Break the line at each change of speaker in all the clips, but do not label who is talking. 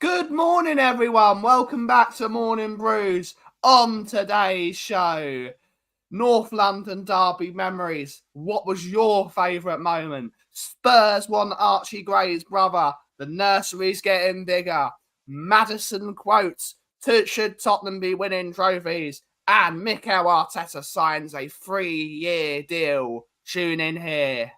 Good morning, everyone. Welcome back to Morning Brews. On today's show, North London derby memories. What was your favourite moment? Spurs won Archie Gray's brother. The nursery's getting bigger. Madison quotes. Should Tottenham be winning trophies? And Mikel Arteta signs a 3-year deal. Tune in here.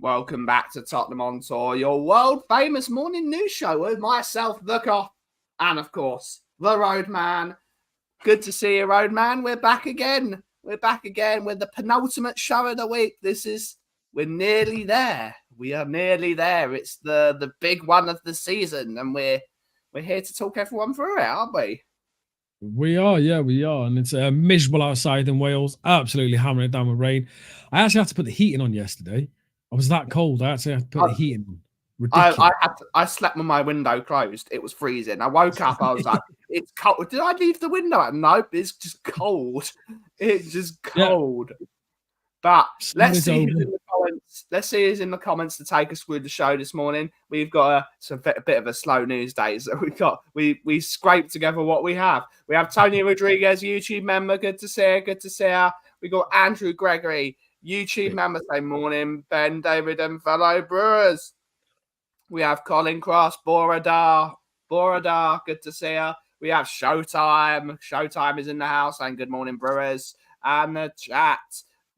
Welcome back to Tottenham on Tour, your world-famous morning news show with myself, the Kauff, and of course, the Roadman. Good to see you, Roadman. We're back again. We're back again with the penultimate show of the week. We're nearly there. We are nearly there. It's the big one of the season, and we're here to talk everyone through it, aren't we?
We are, yeah, we are. And it's miserable outside in Wales, absolutely hammering it down with rain. I actually had to put the heating on yesterday. I was that cold. I actually had to put the heating on. Ridiculous.
I slept with my window closed. It was freezing. I woke up. I was like, "It's cold." Did I leave the window open? Nope. It's just cold. It's just cold. Yeah. But let's see who's in the comments. Let's see who's in the comments to take us through the show this morning. We've got a bit of a slow news day. So we scraped together what we have. We have Tony Rodriguez, YouTube member. Good to see her. Good to see her. We got Andrew Gregory, YouTube member. Same morning. Ben, David, and fellow Brewers. We have Colin Cross, Boradar. Good to see her. We have Showtime. Showtime is in the house saying good morning, Brewers. And the chat.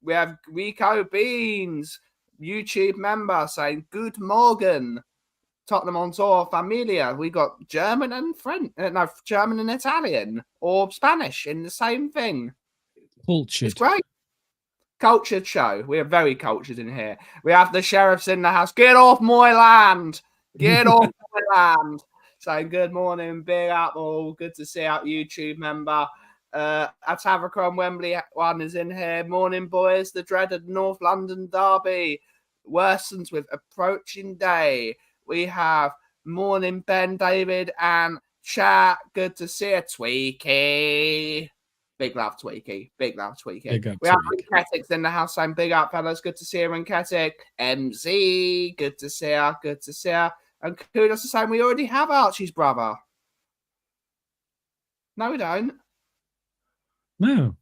We have Rico Beans, YouTube member, saying good morning. Tottenham on Tour Familia. We got German and German and Italian or Spanish in the same thing.
Cultured.
It's great. Cultured show. We are very cultured in here. We have the sheriffs in the house. Get off my land. Get off my land. Saying good morning, Big Apple. Good to see our YouTube member. Atavacron Wembley one is in here. Morning, boys. The dreaded North London derby worsens with approaching day. We have morning, Ben, David, and chat. Good to see you, Tweaky. Big love, Tweaky. Big love, Tweaky. We have Rinketic in the house saying big up, fellas. Good to see you, Rinketic. MZ. Good to see you. Good to see you. And kudos to saying we already have Archie's brother. No, we don't.
No.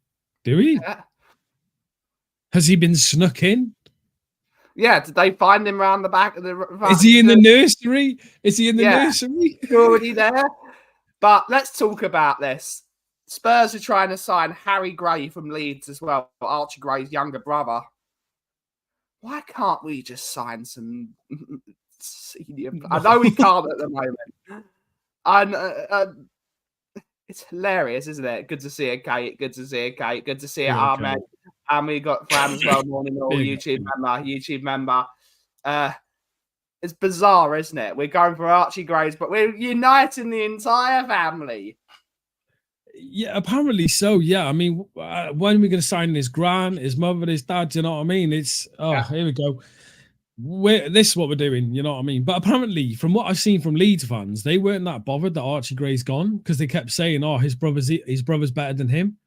Do we?
Yeah.
Has he been snuck in?
Yeah, did they find him around the back of the...
Is he in the nursery? Is he in the nursery?
He's already there. But let's talk about this. Spurs are trying to sign Harry Gray from Leeds as well, Archie Gray's younger brother. Why can't we just sign some senior... I know we can't at the moment. And... it's hilarious, isn't it? Good to see you, Kate. Good to see you, Kate. Good to see you, Ahmed. And we got Fran as well, morning, all YouTube member. It's bizarre, isn't it? We're going for Archie Grays, but we're uniting the entire family.
Yeah, apparently so. Yeah, I mean, when are we going to sign his gran, his mother, his dad? Do you know what I mean? It's Here we go. This is what we're doing, you know what I mean? But apparently, from what I've seen from Leeds fans, they weren't that bothered that Archie Gray's gone because they kept saying, "Oh, his brother's better than him.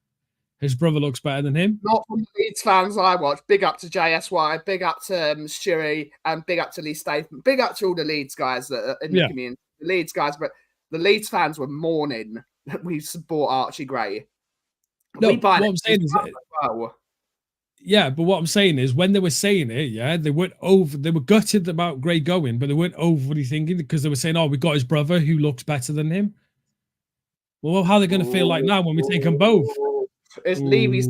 His brother looks better than him."
Not from the Leeds fans I watch. Big up to JSY, big up to Stewie, and big up to Lee Statham. Big up to all the Leeds guys that are in the community. The Leeds guys, but the Leeds fans were mourning that we support Archie Gray.
No, what I'm saying is yeah, but what I'm saying is when they were saying it, they weren't they were gutted about Gray going, but they weren't overly thinking because they were saying, "Oh, we got his brother who looks better than him." Well, how are they going to feel like now when we take them both?
It's Levy's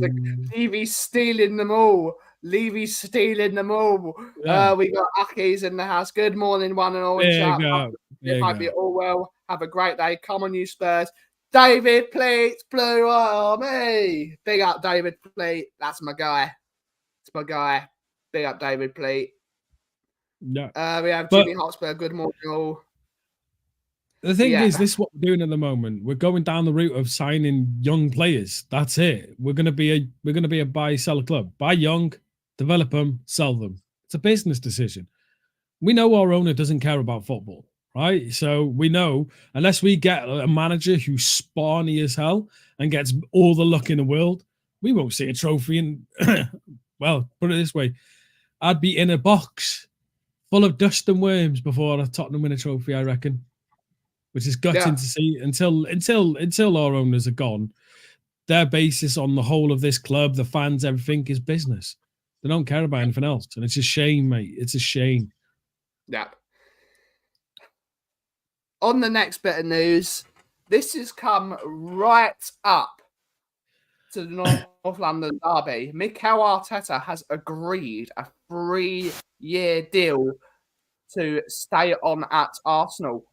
stealing them all. Levy's stealing them all. Yeah. We got Aki's in the house. Good morning, one and all. It might be all well. Have a great day. Come on, you Spurs. David Pleat, Blue Army. Big up, David Pleat. That's my guy. It's my guy. Big up, David Pleat.
Yeah.
We have Jimmy Hotspur. Good morning, all.
The thing is, this is what we're doing at the moment. We're going down the route of signing young players. That's it. We're gonna be a buy sell club. Buy young, develop them, sell them. It's a business decision. We know our owner doesn't care about football. right? So we know unless we get a manager who's spawny as hell and gets all the luck in the world, we won't see a trophy. And well, put it this way, I'd be in a box full of dust and worms before Tottenham win a trophy, I reckon. Which is gutting to see until our owners are gone. Their basis on the whole of this club, the fans, everything is business. They don't care about anything else. And it's a shame, mate. It's a shame.
Yeah. On the next bit of news, this has come right up to the North London derby. Mikel Arteta has agreed a 3-year deal to stay on at Arsenal.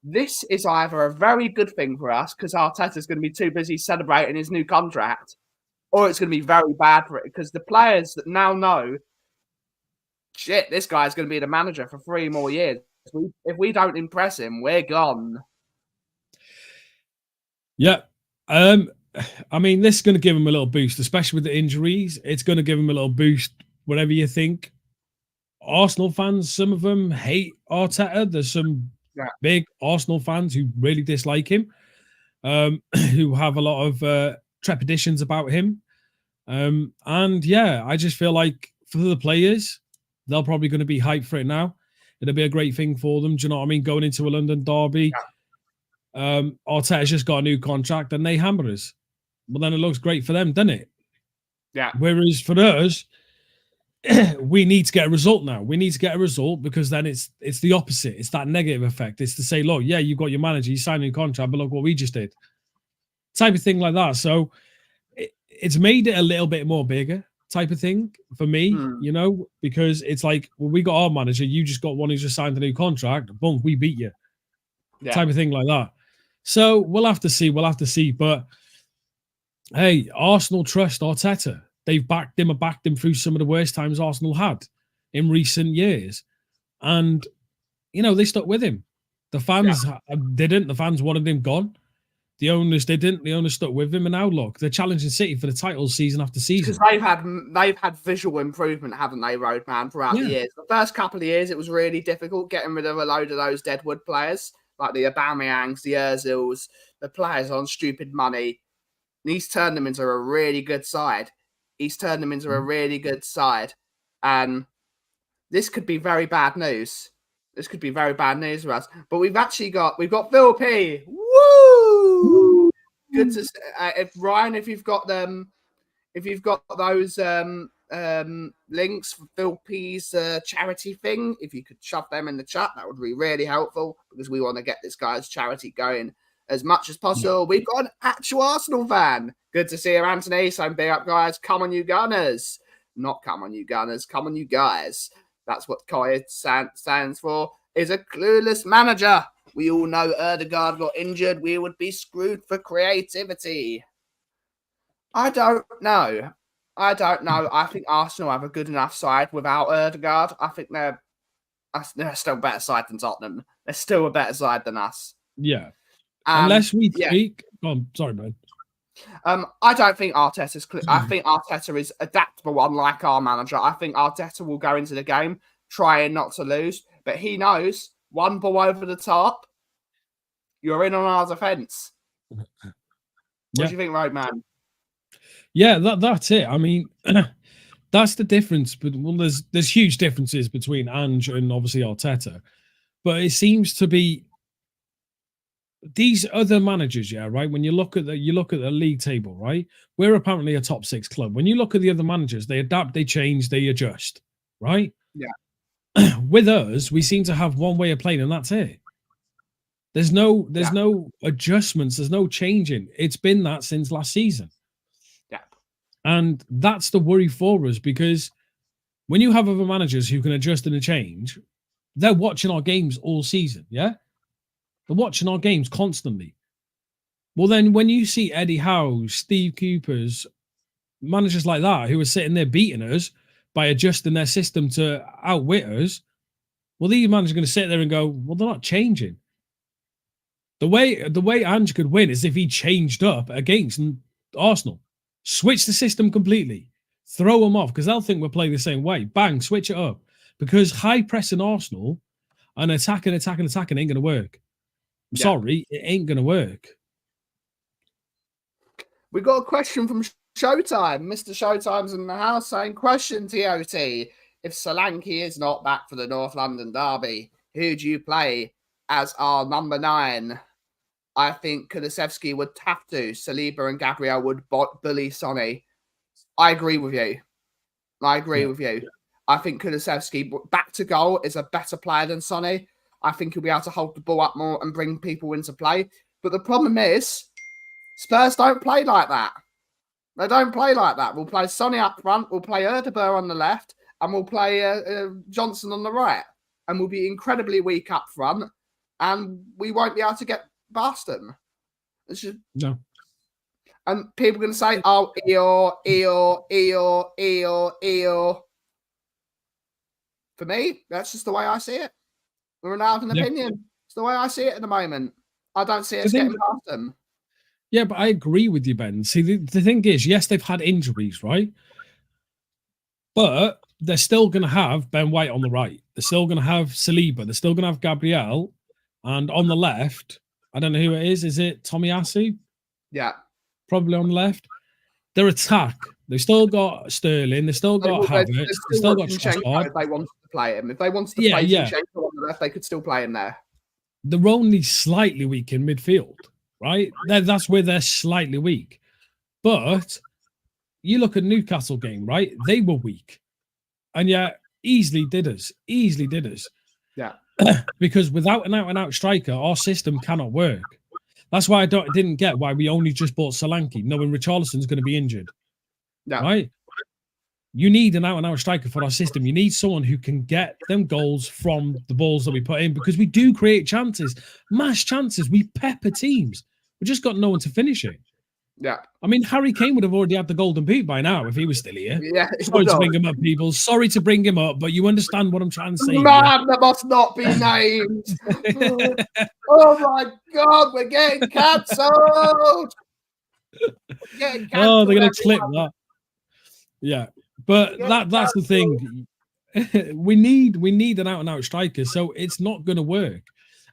This is either a very good thing for us because Arteta's going to be too busy celebrating his new contract, or it's going to be very bad for it because the players that now know, shit, this guy's going to be the manager for 3 more years. If we don't impress him, we're gone.
Yeah. I mean, this is going to give him a little boost, especially with the injuries. It's going to give him a little boost, whatever you think. Arsenal fans, some of them hate Arteta. There's some big Arsenal fans who really dislike him, who have a lot of trepidations about him. And yeah, I just feel like for the players, they're probably going to be hyped for it now. It'll be a great thing for them. Do you know what I mean? Going into a London derby, Arteta's just got a new contract and they hammer us. Well, then it looks great for them, doesn't it?
Yeah.
Whereas for us, we need to get a result now. We need to get a result because then it's the opposite. It's that negative effect. It's to say, look, yeah, you've got your manager, you signed a new contract, but look what we just did. Type of thing like that. So it's made it a little bit more bigger type of thing for me, you know, because it's like, well, we got our manager, you just got one who just signed a new contract, boom, we beat you. Yeah. Type of thing like that. So we'll have to see. But hey, Arsenal trust Arteta. They've backed him through some of the worst times Arsenal had in recent years. And, you know, they stuck with him. The fans didn't. The fans wanted him gone. The owners didn't. The owners stuck with him. And now, look, they're challenging City for the title season after season.
Because they've had visual improvement, haven't they, Roadman, throughout the years. The first couple of years, it was really difficult getting rid of a load of those deadwood players, like the Aubameyangs, the Ozils, the players on stupid money. And he's turned them into a really good side. And this could be very bad news. For us. But we've got Phil P. Woo! Good to Ryan, if you've got those links for Phil P's charity thing, if you could shove them in the chat, that would be really helpful because we want to get this guy's charity going as much as possible. We've got an actual Arsenal fan. Good to see you, Anthony. So big up, guys. Come on, you Gunners. Not come on, you Gunners. Come on, you guys. That's what Kai stands for. Is a clueless manager. We all know Ødegaard got injured. We would be screwed for creativity. I don't know. I think Arsenal have a good enough side without Ødegaard. I think they're still a better side than Tottenham. They're still a better side than us.
Yeah. Unless we tweak. Oh, sorry, man.
I don't think Arteta's. I think Arteta is adaptable, unlike our manager. I think Arteta will go into the game trying not to lose, but he knows one ball over the top, you're in on our defence. What do you think, Roadman?
Yeah, that's it. I mean, that's the difference. But there's huge differences between Ange and obviously Arteta, but it seems to be these other managers, right? When you look at the league table, right? We're apparently a top 6 club. When you look at the other managers, they adapt, they change, they adjust, right?
Yeah.
With us, we seem to have one way of playing, and that's it. There's no adjustments, there's no changing. It's been that since last season.
Yeah.
And that's the worry for us, because when you have other managers who can adjust and change, they're watching our games all season, yeah? They're watching our games constantly. Well, then when you see Eddie Howe's, Steve Cooper's, managers like that who are sitting there beating us by adjusting their system to outwit us, well, these managers are going to sit there and go, well, they're not changing. The way Ange could win is if he changed up against Arsenal, switch the system completely, throw them off, because they'll think we're playing the same way. Bang, switch it up. Because high pressing Arsenal And attacking ain't going to work. I'm sorry, it ain't going to work.
We got a question from Showtime. Mr. Showtime's in the house saying, question, TOT. If Solanke is not back for the North London derby, who do you play as our number 9? I think Kulusevski would have to. Saliba and Gabriel would bully Sonny. I agree with you. I think Kulusevski, back to goal, is a better player than Sonny. I think he'll be able to hold the ball up more and bring people into play. But the problem is, Spurs don't play like that. They don't play like that. We'll play Sonny up front, we'll play Erdeber on the left, and we'll play Johnson on the right. And we'll be incredibly weak up front, and we won't be able to get past them.
No.
And people are going to say, oh, Eeyore. For me, that's just the way I see it. We're allowed an opinion. It's the way I see it at the moment. I don't see us getting past them.
Yeah, but I agree with you, Ben. See, the thing is, yes, they've had injuries, right? But they're still going to have Ben White on the right. They're still going to have Saliba. They're still going to have Gabriel. And on the left, I don't know who it is. Is it Tomiyasu?
Yeah.
Probably on the left. Their attack. They've still got Sterling. They've still got Havertz. They've still got Trossard.
If they wanted to play him. If they wanted to play Zinchenko on the left, they could still play him there.
They're only slightly weak in midfield, right? That's where they're slightly weak. But you look at Newcastle game, right? They were weak. And yet easily did us.
Yeah.
Because without an out-and-out striker, our system cannot work. That's why I didn't get why we only just bought Solanke, knowing Richarlison's going to be injured.
Yeah.
Right? You need an out-and-out striker for our system. You need someone who can get them goals from the balls that we put in, because we do create chances, mass chances. We pepper teams. We just got no one to finish it.
Yeah.
I mean, Harry Kane would have already had the golden boot by now if he was still here.
Yeah.
Sorry to bring him up, people. Sorry to bring him up, but you understand what I'm trying to say.
Man, that must not be named. Oh my God, we're getting cancelled.
They're going to clip that. Yeah, but that's the thing. we need an out-and-out striker, so it's not going to work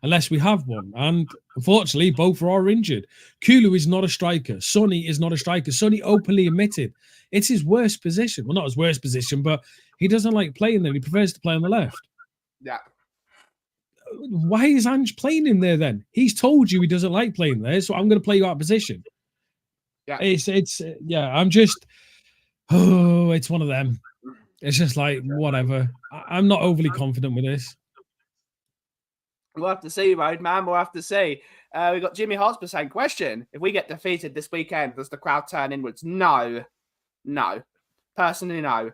unless we have one. And unfortunately, both are injured. Kulu is not a striker. Sonny is not a striker. Sonny openly admitted it's his worst position. Well, not his worst position, but he doesn't like playing there. He prefers to play on the left.
Yeah.
Why is Ange playing him there then? He's told you he doesn't like playing there, so I'm going to play you out of position.
Yeah.
I'm just, it's one of them. It's just like, whatever. I'm not overly confident with this.
We'll have to see, Roadman. We'll have to see. We've got Jimmy Hotspur saying, question, if we get defeated this weekend, does the crowd turn inwards? No. Personally, no.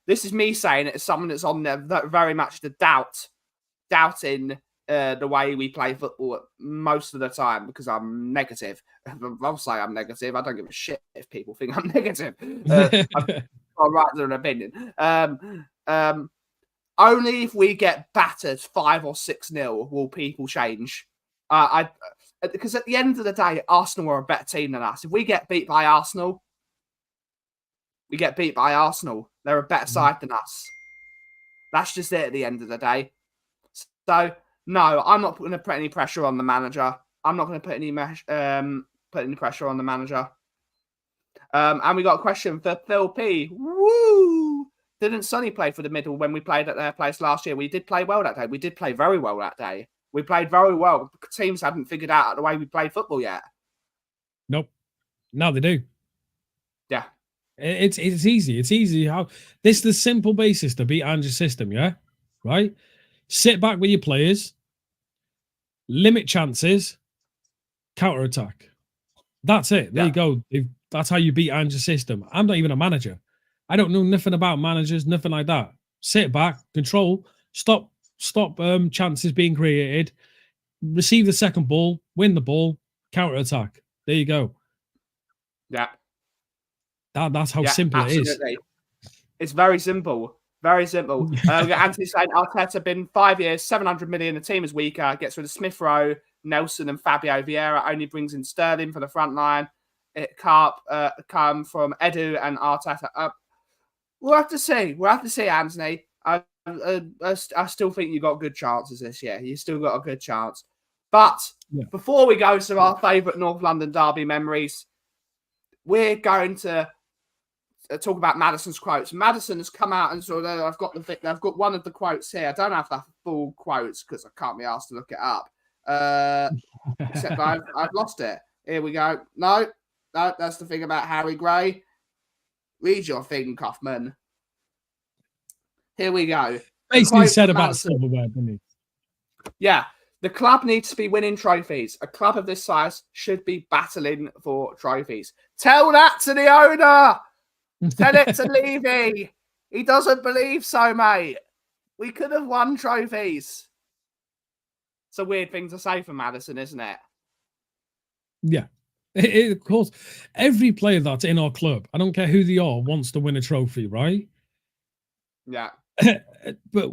This is me saying it as someone that's on there very much the doubting the way we play football most of the time, because I'm negative. I'll say I'm negative. I don't give a shit if people think I'm negative. I've got an opinion. Only if we get battered 5 or 6-0 will people change. Because at the end of the day, Arsenal are a better team than us. If we get beat by Arsenal, we get beat by Arsenal. They're a better side than us. That's just it at the end of the day. So, no, I'm not going to put any pressure on the manager. I'm not going to put any pressure on the manager. And we got a question for Phil P. Woo! Didn't Sonny play for the middle when we played at their place last year? We did play well that day. We did play very well that day. We played very well. Teams haven't figured out the way we play football yet.
Nope. No, they do.
Yeah.
It's easy. It's easy. This is the simple basis to beat Ange's system, yeah? Right? Sit back with your players, limit chances, counter-attack. That's it. There you go. That's how you beat Ange's system. I'm not even a manager. I don't know nothing about managers, nothing like that. Sit back, control, stop chances being created, receive the second ball, win the ball, counter-attack. There you go.
Yeah.
That's how simple
absolutely.
It is.
It's very simple. Very simple. We got Anthony saying Arteta been 5 years, 700 million. The team is weaker. Gets rid of Smith Rowe, Nelson, and Fabio Vieira. Only brings in Sterling for the front line. It can't come from Edu and Arteta up. We'll have to see. Anthony. I still think you got good chances this year. You still got a good chance. But before we go to our favourite North London derby memories, we're going to talk about Madison's quotes. Madison has come out and sort of, I've got one of the quotes here. I don't have the full quotes because I can't be asked to look it up. Except I've lost it. Here we go. No, that's the thing about Harry Gray. Read your thing, Kaufman. Here we go.
Basically said about silverware, didn't he?
Yeah. The club needs to be winning trophies. A club of this size should be battling for trophies. Tell that to the owner. Tell it to Levy. He doesn't believe so, mate. We could have won trophies. It's a weird thing to say for Madison, isn't it?
Yeah. Of course. Every player that's in our club, I don't care who they are, wants to win a trophy, right?
Yeah.
But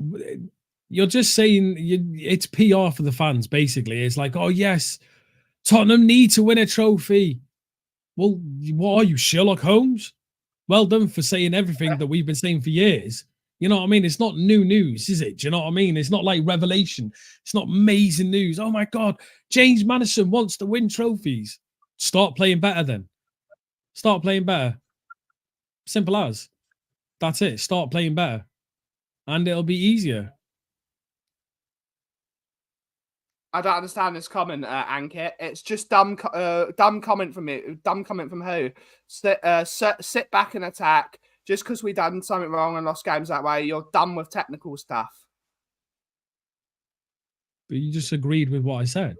you're just saying it's PR for the fans, basically. It's like, oh, yes, Tottenham need to win a trophy. Well, what are you, Sherlock Holmes? Well done for saying everything that we've been saying for years. You know what I mean? It's not new news, is it? Do you know what I mean? It's not like revelation. It's not amazing news. Oh, my God, James Maddison wants to win trophies. Start playing better then. Start playing better. Simple as. That's it. Start playing better. And it'll be easier.
I don't understand this comment, Ankit. It's just dumb comment from you. Dumb comment from who? Sit back and attack. Just because we done something wrong and lost games that way, you're done with technical stuff.
But you just agreed with what I said.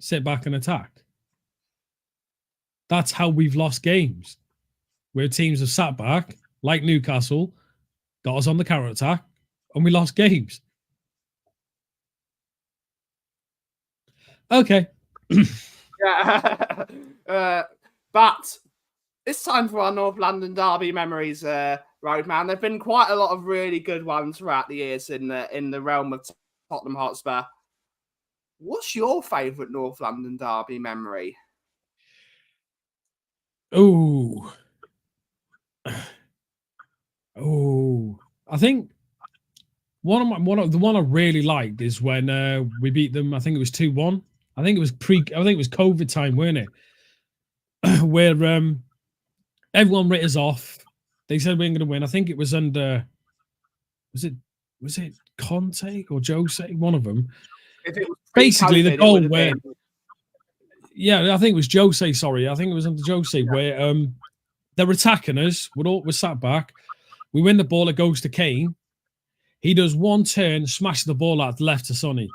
Sit back and attack. That's how we've lost games. Where teams have sat back, like Newcastle, got us on the counter-attack, and we lost games. Okay.
Yeah. But it's time for our North London derby memories, Roadman. There've been quite a lot of really good ones throughout the years in the realm of Tottenham Hotspur. What's your favourite North London derby memory?
Oh, I think the one I really liked is when we beat them. I think it was 2-1. I think it was COVID time, weren't it? Where everyone writ us off. They said we weren't going to win. I think it was under was it Conte or Jose? One of them. Basically, the goal where I think it was Jose. Sorry, I think it was under Jose where they're attacking us. We're sat back. We win the ball. It goes to Kane. He does one turn, smashes the ball out left to Sonny.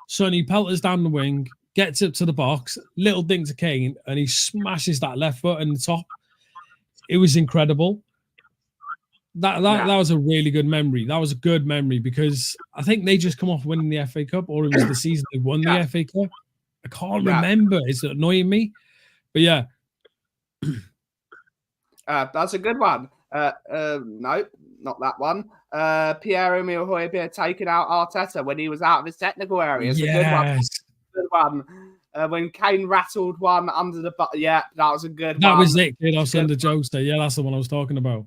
Sonny pelters down the wing, gets up to the box, little ding to Kane, and he smashes that left foot in the top. It was incredible. That was a really good memory. That was a good memory because I think they just come off winning the FA Cup, or it was the season they won the FA Cup. I can't remember. It's annoying me. But yeah.
That's a good one. No, not that one. Pierre-Emile Højbjerg taking out Arteta when he was out of his technical area. It's a good one. Good one. When Kane rattled one under the butt. Yeah, that was a good one.
That was it, kid. I was under Jose. Yeah, that's the one I was talking about.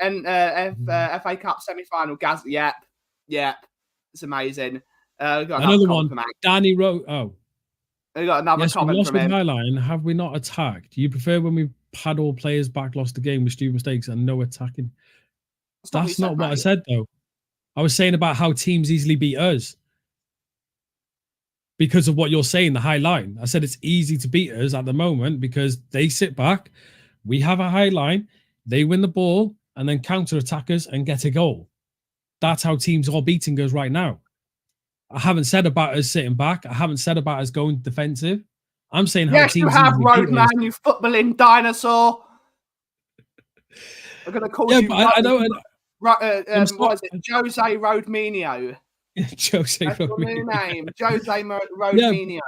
And FA Cup semi-final. Yep. It's amazing.
Another one. Danny wrote. Oh.
We got another comment from him.
Highline, have we not attacked? Do you prefer when we had all players back, lost the game with stupid mistakes and no attacking? That's not what I said, though. I was saying about how teams easily beat us. Because of what you're saying, the high line. I said it's easy to beat us at the moment because they sit back, we have a high line, they win the ball, and then counter-attack us and get a goal. That's how teams are beating us right now. I haven't said about us sitting back. I haven't said about us going defensive. I'm saying how teams...
Yes, you have, Roadman, you footballing dinosaur. I'm going to call you...
I don't...
what is it? Jose Rodminio.
Jose
That's your new name. Jose Rodminio.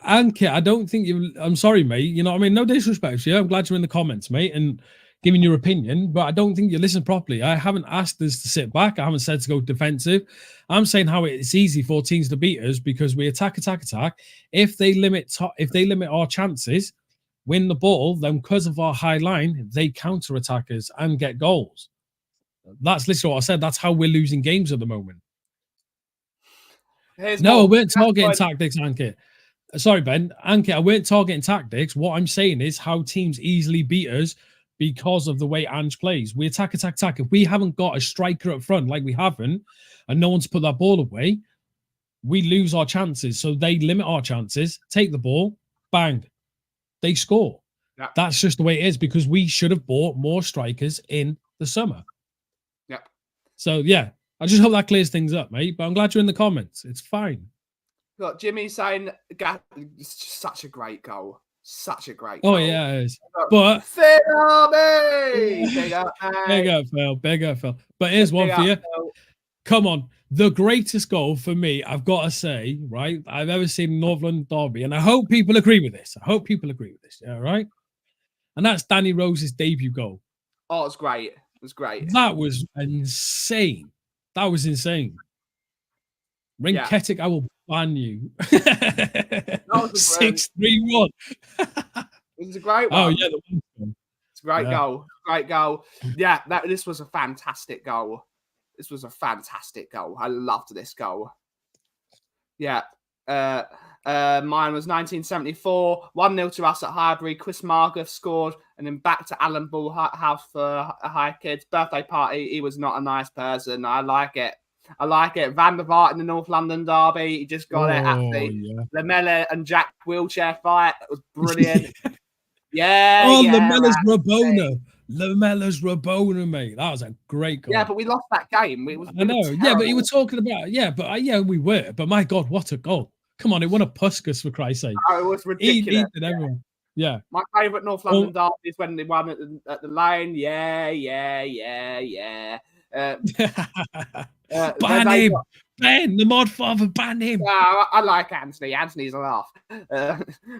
Ankit, I don't think you... I'm sorry, mate. You know what I mean? No disrespect. Yeah, I'm glad you're in the comments, mate, and giving your opinion, but I don't think you listen properly. I haven't asked us to sit back. I haven't said to go defensive. I'm saying how it's easy for teams to beat us because we attack. If they limit our chances, win the ball, then because of our high line, they counter-attack us and get goals. That's literally what I said. That's how we're losing games at the moment.
Here's
No, I
more.
weren't targeting tactics, Ankit. Sorry, Ben. Ankit, I weren't targeting tactics. What I'm saying is how teams easily beat us because of the way Ange plays. We attack. If we haven't got a striker up front, like we haven't, and no one's put that ball away, we lose our chances. So they limit our chances, take the ball, bang, they score.
Yeah.
That's just the way it is, because we should have bought more strikers in the summer.
Yeah.
So, yeah, I just hope that clears things up, mate. But I'm glad you're in the comments. It's fine.
Got Jimmy saying, it's just such a great goal. Such a great goal.
Oh, yeah, it is. But
big up,
Phil. Big up, Phil. But here's one for you. Come on. The greatest goal for me, I've got to say, right, I've ever seen in North London Derby. And I hope people agree with this. Yeah, right? And that's Danny Rose's debut goal.
Oh, it's great. It was great.
That was insane. Rinketic, I will ban you. 6-3-1.
It was a great one.
Oh, yeah.
It's a great goal. Great goal. Yeah, this was a fantastic goal. I loved this goal. Yeah. Mine was 1974, 1-0 to us at Highbury. Chris Margoff scored, and then back to Alan Bullhouse for a High Kids birthday party. He was not a nice person. I like it. Van der Vaart in the North London Derby. He just got it.
Yeah.
Lamella and Jack wheelchair fight. It was brilliant.
Lamella's Rabona, mate. That was a great goal.
Yeah, but we lost that game.
I know. Yeah, but you were talking about, we were. But my God, what a goal. Come on, it won a Puskas, for Christ's sake.
Oh, it was ridiculous.
He did everyone. Yeah.
My favourite North London derby is when they won at the Lane. Yeah.
Ban him. Ben, the mod father, ban him.
I like Anthony. Anthony's a laugh.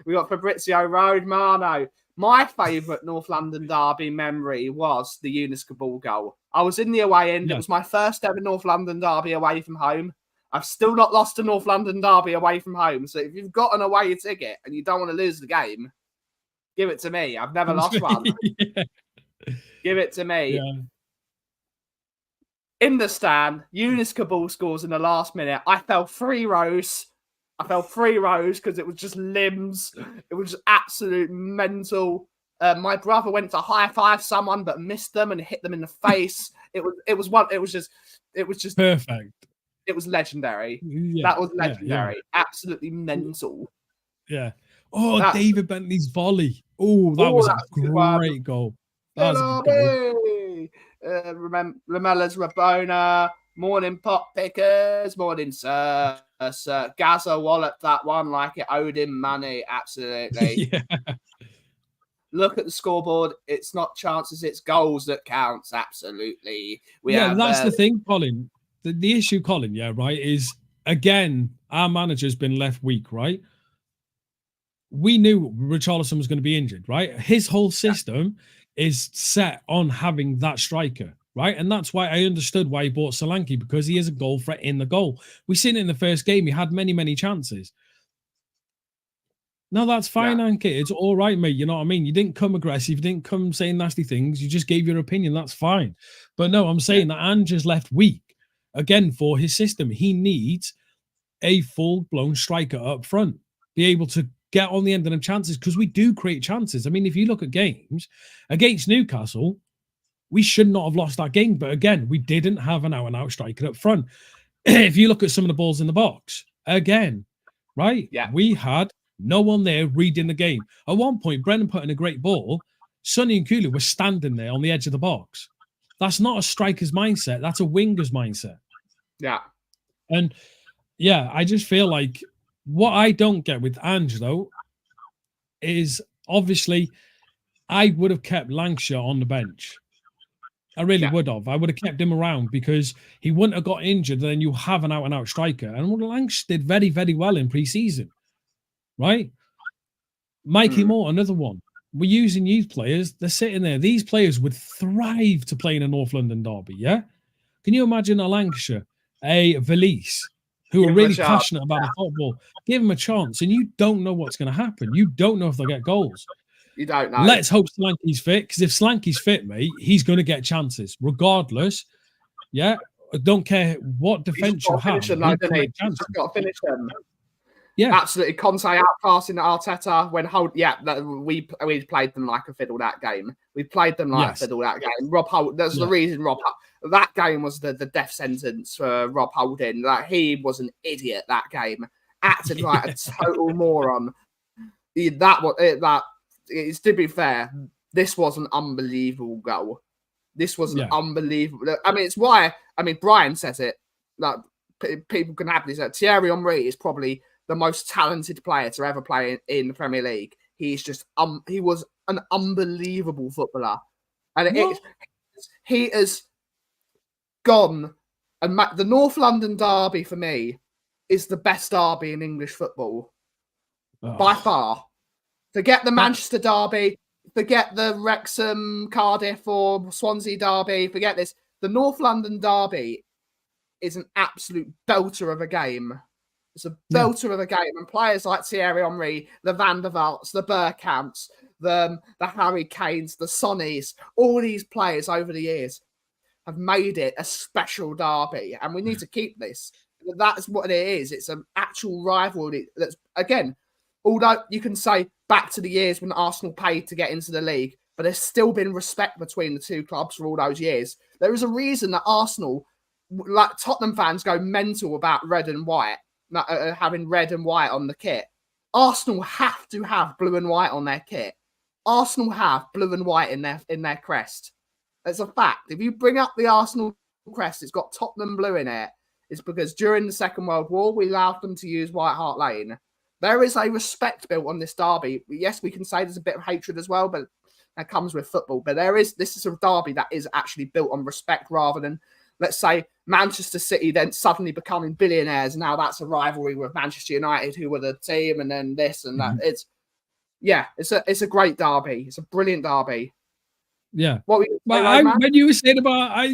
We got Fabrizio Romano. My favourite North London derby memory was the Unisca ball goal. I was in the away end. Yeah. It was my first ever North London derby away from home. I've still not lost a North London derby away from home. So if you've got an away ticket and you don't want to lose the game, give it to me. I've never lost one. Yeah. Give it to me.
Yeah.
In the stand, Unisca ball scores in the last minute. I fell 3 rows because it was just limbs. It was just absolute mental. My brother went to high five someone but missed them and hit them in the face. It was just
perfect.
It was legendary. Yeah, that was legendary. Yeah. Absolutely mental.
Yeah. Oh, David Bentley's volley. Oh, that was a great goal. That was a good goal.
Lamella's Rabona. Morning pot pickers. Morning, sir. Gaza walloped that one like it owed him money. Absolutely.
Yeah.
Look at the scoreboard. It's not chances, it's goals that counts. Absolutely.
That's the thing, Colin. The issue, Colin, right, is, again, our manager's been left weak, right? We knew Richarlison was going to be injured, right? His whole system is set on having that striker, right? And that's why I understood why he bought Solanke, because he is a goal threat in the goal. We seen it in the first game. He had many, many chances. No, that's fine, Ankit. It's all right, mate. You know what I mean? You didn't come aggressive. You didn't come saying nasty things. You just gave your opinion. That's fine. But no, I'm saying that Ange is left weak. Again, for his system, he needs a full-blown striker up front, be able to get on the end of them chances, because we do create chances. I mean, if you look at games against Newcastle, we should not have lost that game. But again, we didn't have an out-and-out striker up front. If you look at some of the balls in the box, again, right?
Yeah.
We had no one there reading the game. At one point, Brennan put in a great ball. Sonny and Kulu were standing there on the edge of the box. That's not a striker's mindset. That's a winger's mindset.
Yeah.
And yeah, I just feel like what I don't get with Ange, though, is obviously I would have kept Lancashire on the bench. I really would have. I would have kept him around because he wouldn't have got injured. Then you have an out-and-out striker. And Lancashire did very, very well in pre-season, right? Mikey Moore, another one. We're using youth players. They're sitting there. These players would thrive to play in a North London derby, yeah? Can you imagine a Lancashire, a Valise, who are really passionate about the football? Give them a chance, and you don't know what's going to happen. You don't know if they'll get goals.
You don't know.
Let's hope Slanky's fit, because if Slanky's fit, mate, he's going to get chances regardless. Yeah, I don't care what defense you have.
He's just got to finish them.
Yeah,
absolutely. Conte outclassing Arteta when we played them like a fiddle that game. We played them like a fiddle that game. Rob Holding. That's the reason that game was the death sentence for Rob Holding. Like, he was an idiot that game. Acted like a total moron. It's, to be fair, this was an unbelievable goal. This was an unbelievable. I mean, it's why. I mean, Brian says it. Like, people can happily say Thierry Henry is probably the most talented player to ever play in the Premier League. He's just he was an unbelievable footballer, and he has gone. And the North London derby for me is the best derby in English football by far. Forget the Manchester derby, forget the Wrexham, Cardiff, or Swansea derby. Forget this. The North London derby is an absolute belter of a game. It's a belter of a game, and players like Thierry Henry, the Van der Vaarts, the Bergkamps, the Harry Kanes, the Sonnies, all these players over the years have made it a special derby, and we need to keep this. That's what it is. It's an actual rivalry. That's, again, although you can say back to the years when Arsenal paid to get into the league, but there's still been respect between the two clubs for all those years. There is a reason that Arsenal, like Tottenham fans, go mental about red and white. Having red and white on the kit. Arsenal have to have blue and white on their kit. Arsenal have blue and white in their crest. That's a fact. If you bring up the Arsenal crest, it's got Tottenham blue in it. It's because during the Second World War, we allowed them to use White Hart Lane. There is a respect built on this derby. Yes, we can say there's a bit of hatred as well, but that comes with football. But this is a derby that is actually built on respect rather than, let's say, Manchester City then suddenly becoming billionaires. Now that's a rivalry with Manchester United, who were the team, and then this and that. It's a great derby. It's a brilliant derby.
Yeah. When you were saying about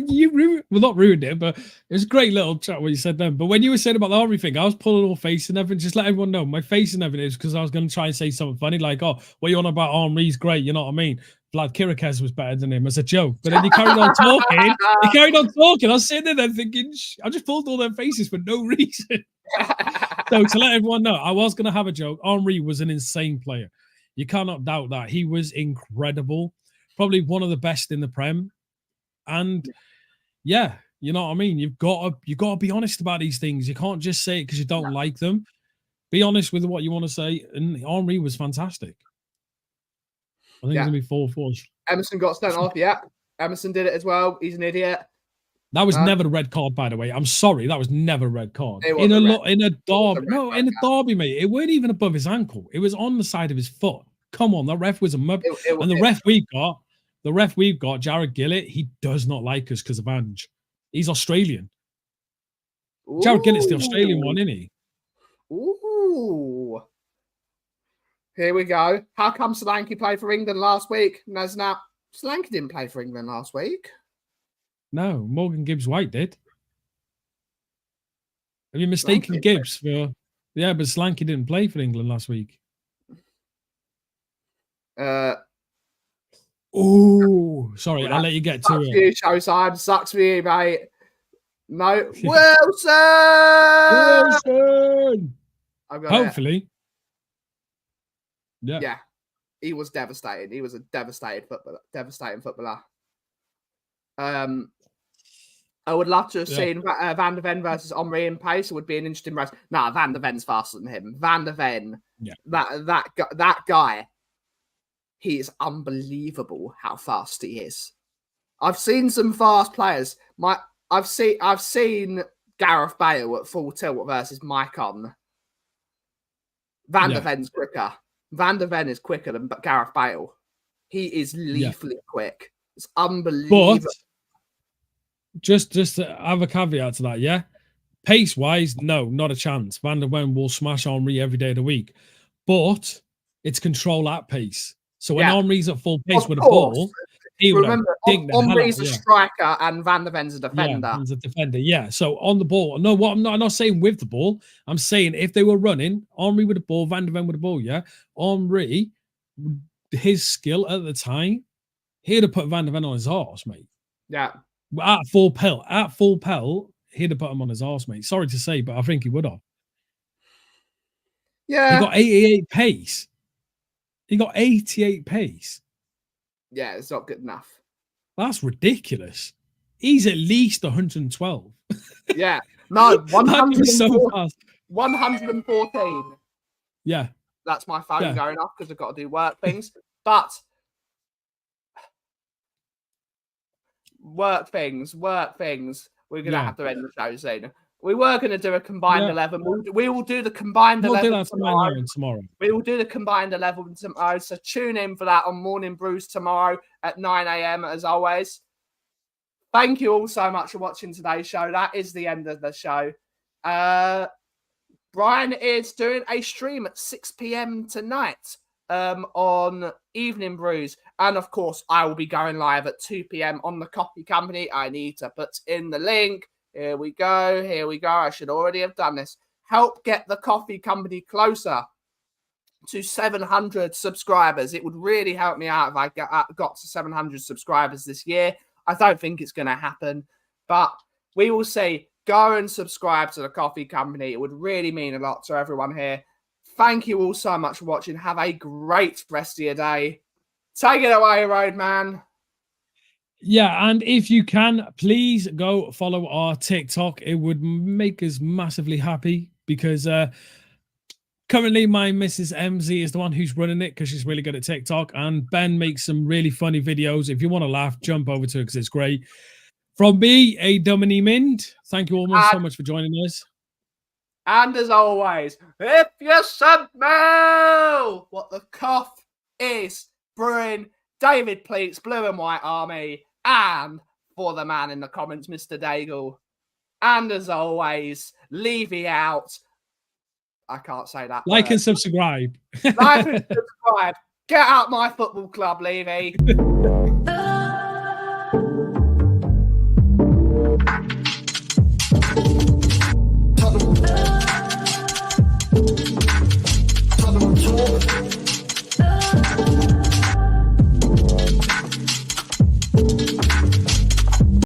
not ruined it, but it was a great little chat what you said then. But when you were saying about the Henry thing, I was pulling all face and everything. Just let everyone know my face and everything is because I was going to try and say something funny, like, "Oh, what you on about? Henry's great." You know what I mean? Vlad Kirakes was better than him as a joke. But then he carried on talking. I was sitting there thinking, I just pulled all their faces for no reason. So to let everyone know, I was going to have a joke. Henry was an insane player. You cannot doubt that. He was incredible. Probably one of the best in the Prem. And you know what I mean? You've got to be honest about these things. You can't just say it because you don't like them. Be honest with what you want to say. And Henry was fantastic. I think it's going to be 4-4.
Emerson got sent off, Emerson did it as well. He's an idiot.
That was never a red card, by the way. I'm sorry. That was never a red card. In a derby, mate. It weren't even above his ankle. It was on the side of his foot. Come on, the ref was a mub. And the ref we've got, Jared Gillett, he does not like us because of Ange. He's Australian. Ooh. Jared Gillett's the Australian one, isn't he?
Ooh. Here we go. How come Solanke played for England last week? Solanke didn't play for England last week.
No, Morgan Gibbs-White did. Have you mistaken Gibbs for... Yeah, but Solanke didn't play for England last week. Sorry, I'll let you get to it.
You, Showtime. Sucks for you, mate. No. Wilson!
Hopefully.
Yeah. He was devastating. He was a devastating footballer. I would love to have seen Van der Ven versus Henry in pace. It would be an interesting race. Nah, Van der Ven's faster than him. Van der Ven, that guy, he is unbelievable how fast he is. I've seen some fast players. I've seen Gareth Bale at full tilt versus Maicon. Van der Ven's quicker. Van der Ven is quicker than Gareth Bale. He is lethally quick. It's unbelievable.
But just to have a caveat to that, pace-wise, no, not a chance. Van der Ven will smash Henry every day of the week. But it's control at pace. So when Henry's at full pace with a ball, he would
Henry's a striker and Van der Ven's a defender.
He's a defender, So on the ball, no, I'm not saying with the ball. I'm saying if they were running, Henry with the ball, Van der Ven with the ball, Henry his skill at the time, he'd have put Van de Ven on his arse, mate.
Yeah.
At full pelt, he'd have put him on his arse, mate. Sorry to say, but I think he would have.
Yeah.
He got 88 pace. He got 88 pace.
Yeah, it's not good enough.
That's ridiculous. He's at least 112.
Yeah. No, 114.
So fast.
114.
Yeah.
That's my phone going off because I've got to do work things. But work things. We're going to have to end the show soon. We were going to do a combined 11. We will do the combined 11
tomorrow.
We will do the combined 11 tomorrow. So tune in for that on Morning Brews tomorrow at 9 a.m. as always. Thank you all so much for watching today's show. That is the end of the show. Brian is doing a stream at 6 p.m. tonight on Evening Brews. And of course, I will be going live at 2 p.m. on the Coffee Company. I need to put in the link. Here we go. I should already have done this. Help get the Coffee Company closer to 700 subscribers. It would really help me out if I got to 700 subscribers this year. I don't think it's going to happen, but we will see. Go and subscribe to the Coffee Company. It would really mean a lot to everyone here. Thank you all so much for watching. Have a great rest of your day. Take it away, Roadman.
Yeah, and if you can, please go follow our TikTok. It would make us massively happy because currently my Mrs. MZ is the one who's running it because she's really good at TikTok, and Ben makes some really funny videos. If you want to laugh, jump over to it because it's great. From me, A Domini Mind, thank you all so much for joining us.
And as always, if you smell what the Kauff is brewing, David Pleats, Blue and White Army, and for the man in the comments, Mr. Daigle. And as always, Levy out. I can't say that.
Like and subscribe.
Like and subscribe. Get out my football club, Levy.